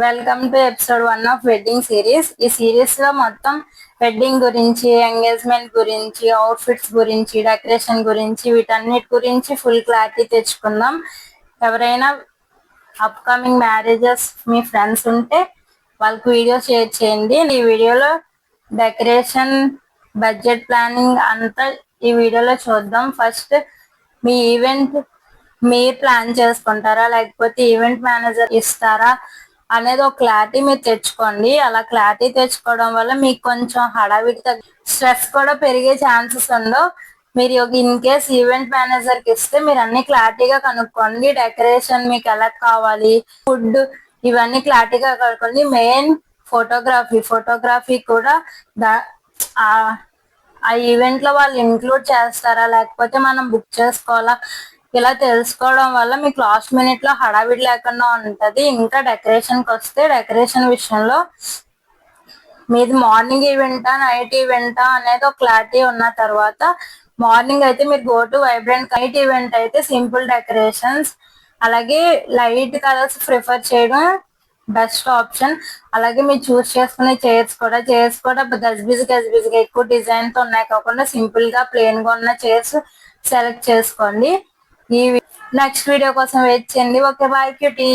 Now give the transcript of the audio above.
Welcome to episode 1 of wedding series. ఈ series లో మొత్తం వెడ్డింగ్ గురించి, ఎంగేజ్మెంట్ గురించి, అవుట్ఫిట్స్ గురించి, డెకరేషన్ గురించి, వీటన్నిటి గురించి ఫుల్ క్లారిటీ తెచ్చుకుందాం. ఎవరైనా అప్కమింగ్ మ్యారేజెస్ మీ ఫ్రెండ్స్ ఉంటే వాళ్ళకి వీడియో షేర్ చేయండి. ఈ వీడియోలో డెకరేషన్, బడ్జెట్ ప్లానింగ్ అంతా ఈ వీడియోలో చూద్దాం. ఫస్ట్ మీ ఈవెంట్ మీరు ప్లాన్ చేసుకుంటారా లేకపోతే ఈవెంట్ మేనేజర్ ఇస్తారా అనేది ఒక క్లారిటీ మీరు తెచ్చుకోండి. అలా క్లారిటీ తెచ్చుకోవడం వల్ల మీకు కొంచెం హడావిడి స్ట్రెస్ కూడా పెరిగే ఛాన్సెస్ ఉండవు. మీరు ఇన్ కేస్ ఈవెంట్ మేనేజర్ కి ఇస్తే మీరు అన్ని క్లారిటీగా కనుక్కోండి. డెకరేషన్ మీకు ఎలా కావాలి, ఫుడ్ ఇవన్నీ క్లారిటీగా కనుక్కోండి. మెయిన్ ఫోటోగ్రఫీ కూడా ఆ ఈవెంట్ లో వాళ్ళు ఇంక్లూడ్ చేస్తారా లేకపోతే మనం బుక్ చేసుకోవాలా, ఇలా తెలుసుకోవడం వల్ల మీకు లాస్ట్ మినిట్ లో హడావిడి లేకుండా ఉంటది. ఇంకా డెకరేషన్ కి వస్తే, డెకరేషన్ విషయంలో మీది మార్నింగ్ ఈవెంటా నైట్ ఈవెంటా అనేది ఒక క్లారిటీ ఉన్న తర్వాత, మార్నింగ్ అయితే మీరు go to vibrant, night event అయితే సింపుల్ డెకరేషన్స్, అలాగే లైట్ కలర్స్ ప్రిఫర్ చేయడం బెస్ట్ ఆప్షన్. అలాగే మీరు చూస్ చేసుకునే చైర్స్ కూడా గజిబిజిగా ఎక్కువ డిజైన్ తో ఉన్నాయి కాకుండా సింపుల్ గా ప్లెయిన్ గా ఉన్న చైర్స్ సెలెక్ట్ చేసుకోండి. ఈ నెక్స్ట్ వీడియో కోసం వెయిట్ చేయండి. Okay, bye cutie.